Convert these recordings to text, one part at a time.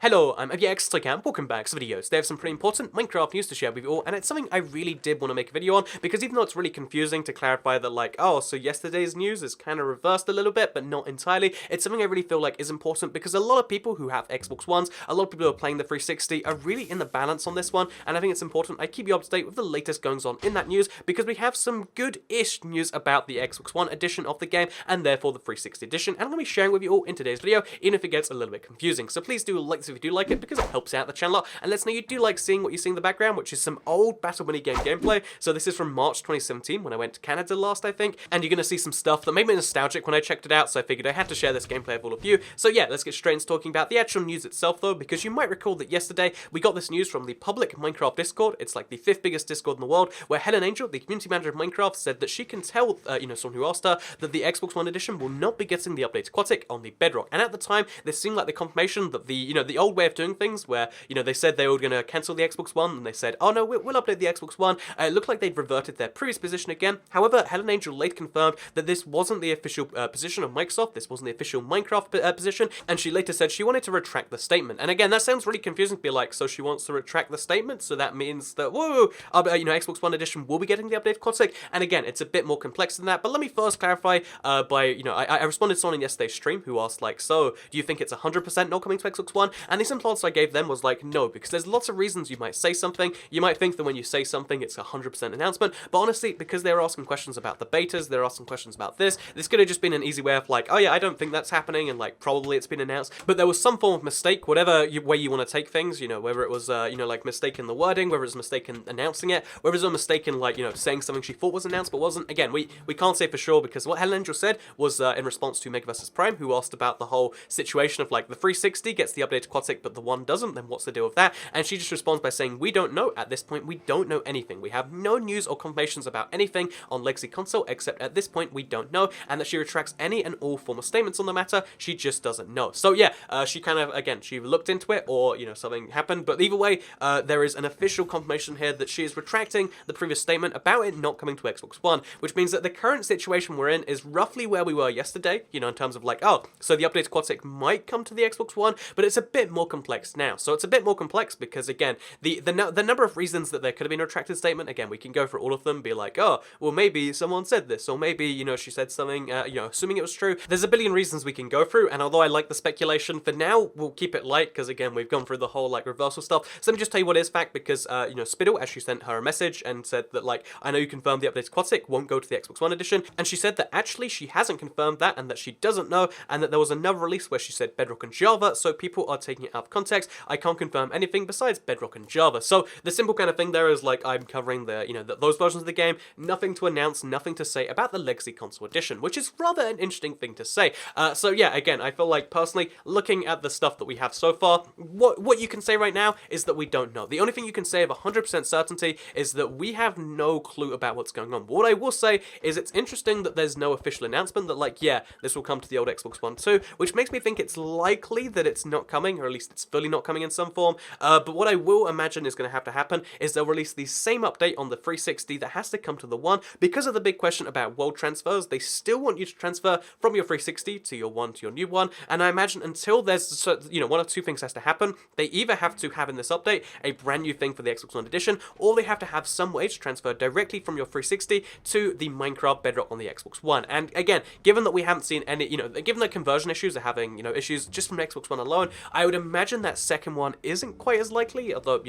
Hello, I'm Aquatic, welcome back to videos. They have some pretty important Minecraft news to share with you all, and it's something I really did want to make a video on, because even though it's really confusing to clarify that like, oh, so yesterday's news is kind of reversed a little bit, but not entirely, it's something I really feel like is important, because a lot of people who have Xbox Ones, a lot of people who are playing the 360 are really in the balance on this one, and I think it's important I keep you up to date with the latest goings on in that news, because we have some good-ish news about the Xbox One edition of the game, and therefore the 360 edition, and I'm going to be sharing with you all in today's video, even if it gets a little bit confusing. So please do like this if you do like it, because it helps out the channel a lot, and lets know you do like seeing what you see in the background, which is some old Battle Minigame gameplay. So this is from March 2017, when I went to Canada last, I think, and you're going to see some stuff that made me nostalgic when I checked it out, so I figured I had to share this gameplay with all of you. So yeah, let's get straight into talking about the actual news itself though, because you might recall that yesterday we got this news from the public Minecraft Discord. It's like the 5th biggest Discord in the world, where Helen Angel, the community manager of Minecraft, said that she can tell, someone who asked her, that the Xbox One edition will not be getting the update Aquatic on the Bedrock. And at the time, this seemed like the confirmation that the old way of doing things, where they said they were going to cancel the Xbox One, and they said, oh no, we'll update the Xbox One. It looked like they'd reverted their previous position again. However, Helen Angel later confirmed that this wasn't the official position of Microsoft, this wasn't the official Minecraft position, and she later said she wanted to retract the statement. And again, that sounds really confusing to be like, so she wants to retract the statement, so that means that, whoa, Xbox One edition will be getting the update Aquatic. And again, it's a bit more complex than that, but let me first clarify I responded to someone in yesterday's stream who asked like, so do you think it's 100% not coming to Xbox One? And the simple answer I gave them was like, no, because there's lots of reasons you might say something. You might think that when you say something, it's 100% announcement, but honestly, because they're asking questions about the betas, they're asking questions about this could have just been an easy way of like, oh yeah, I don't think that's happening, and like, probably it's been announced, but there was some form of mistake, whatever way you want to take things, whether it was, like mistake in the wording, whether it was a mistake in announcing it, whether it was a mistake in like, saying something she thought was announced but wasn't. Again, we can't say for sure, because what Helen Angel said was in response to Mega vs Prime, who asked about the whole situation of like, the 360 gets the update Aquatic, but the one doesn't, then what's the deal with that? And she just responds by saying, we don't know. At this point, we don't know anything. We have no news or confirmations about anything on Legacy Console, except at this point, we don't know, and that she retracts any and all former statements on the matter. She just doesn't know. So yeah, she kind of, again, she looked into it, or, something happened, but either way, there is an official confirmation here that she is retracting the previous statement about it not coming to Xbox One, which means that the current situation we're in is roughly where we were yesterday, in terms of like, oh, so the update Aquatic might come to the Xbox One, but it's a bit more complex now. So it's a bit more complex because, again, the number of reasons that there could have been a retracted statement, again, we can go through all of them, be like, oh, well, maybe someone said this, or maybe, she said something, assuming it was true. There's a billion reasons we can go through, and although I like the speculation, for now, we'll keep it light, because, again, we've gone through the whole, like, reversal stuff. So let me just tell you what is fact, because, Spiddle actually sent her a message and said that, like, I know you confirmed the update Aquatic won't go to the Xbox One edition, and she said that actually she hasn't confirmed that, and that she doesn't know, and that there was another release where she said Bedrock and Java, so people are taking it out of context. I can't confirm anything besides Bedrock and Java. So the simple kind of thing there is like, I'm covering the, those versions of the game, nothing to announce, nothing to say about the Legacy Console Edition, which is rather an interesting thing to say. So yeah, again, I feel like personally, looking at the stuff that we have so far, what you can say right now is that we don't know. The only thing you can say of 100% certainty is that we have no clue about what's going on. But what I will say is it's interesting that there's no official announcement that like, yeah, this will come to the old Xbox One too, which makes me think it's likely that it's not coming, or at least it's fully not coming in some form. But what I will imagine is going to have to happen is they'll release the same update on the 360 that has to come to the One, because of the big question about world transfers. They still want you to transfer from your 360 to your One to your new one, and I imagine until there's one of two things has to happen. They either have to have in this update a brand new thing for the Xbox One edition, or they have to have some way to transfer directly from your 360 to the Minecraft Bedrock on the Xbox One. And again, given that we haven't seen any, given that conversion issues are having, issues just from Xbox One alone, I would imagine that second one isn't quite as likely, although,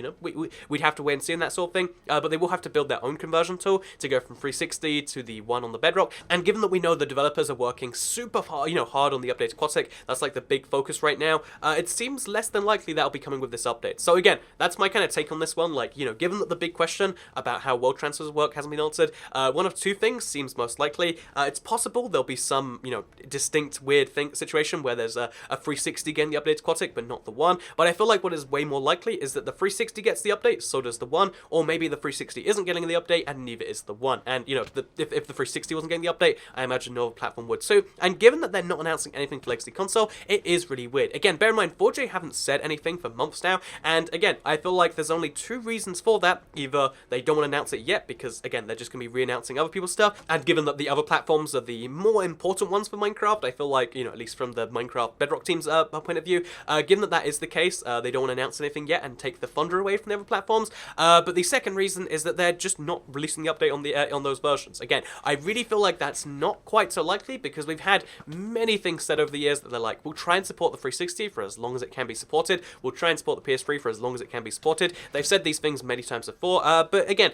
we'd have to wait and see in that sort of thing, but they will have to build their own conversion tool to go from 360 to the One on the Bedrock. And given that we know the developers are working super hard, hard on the update Aquatic, that's like the big focus right now, it seems less than likely that'll be coming with this update. So again, that's my kind of take on this one. Like, given that the big question about how world transfers work hasn't been answered, one of two things seems most likely. It's possible there'll be some, distinct weird situation where there's a 360 getting the update Aquatic, but not the One. But I feel like what is way more likely is that the 360 gets the update, so does the One, or maybe the 360 isn't getting the update, and neither is the One. And, if the 360 wasn't getting the update, I imagine no other platform would too. And given that they're not announcing anything for Legacy Console, it is really weird. Again, bear in mind, 4J haven't said anything for months now, and again, I feel like there's only two reasons for that. Either they don't want to announce it yet, because, again, they're just going to be re-announcing other people's stuff, and given that the other platforms are the more important ones for Minecraft, I feel like, at least from the Minecraft Bedrock team's point of view, given that that is the case, they don't want to announce anything yet and take the thunder away from the other platforms. But the second reason is that they're just not releasing the update on those versions. Again, I really feel like that's not quite so likely because we've had many things said over the years that they're like, we'll try and support the 360 for as long as it can be supported. We'll try and support the PS3 for as long as it can be supported. They've said these things many times before, but again,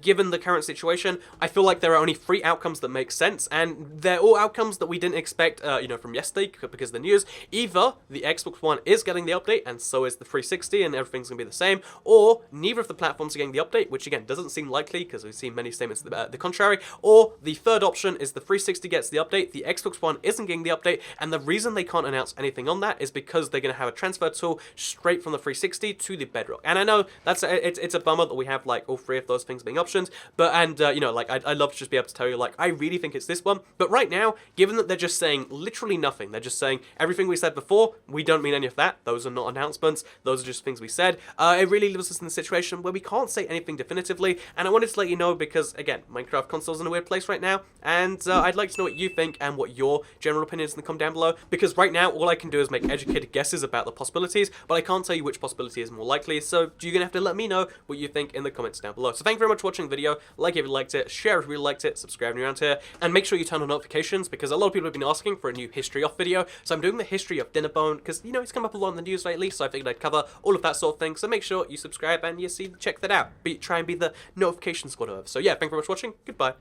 given the current situation, I feel like there are only 3 outcomes that make sense, and they're all outcomes that we didn't expect, from yesterday because of the news. Either the Xbox One is getting the update, and so is the 360, and everything's going to be the same, or neither of the platforms are getting the update, which again doesn't seem likely because we've seen many statements the contrary, or the third option is the 360 gets the update, the Xbox One isn't getting the update, and the reason they can't announce anything on that is because they're going to have a transfer tool straight from the 360 to the Bedrock. And I know it's a bummer that we have like all 3 of those things being options, but I'd love to just be able to tell you like I really think it's this one, but right now, given that they're just saying literally nothing, they're just saying everything we said before, we don't mean any of that, those are not announcements, those are just things we said, it really leaves us in a situation where we can't say anything definitively, and I wanted to let you know because, again, Minecraft console's in a weird place right now, and I'd like to know what you think and what your general opinion is in the comment down below, because right now, all I can do is make educated guesses about the possibilities, but I can't tell you which possibility is more likely, so you're gonna have to let me know what you think in the comments down below. So thank you very much for watching the video, like if you liked it, share if you really liked it, subscribe if you're around here, and make sure you turn on notifications, because a lot of people have been asking for a new history off video, so I'm doing the history of Dinnerbone, because, it's come up a lot in the news lately, so I figured I'd cover all of that sort of thing, so make sure you subscribe and check that out. Try and be the notification squad of. So yeah, thank you very much for watching, goodbye.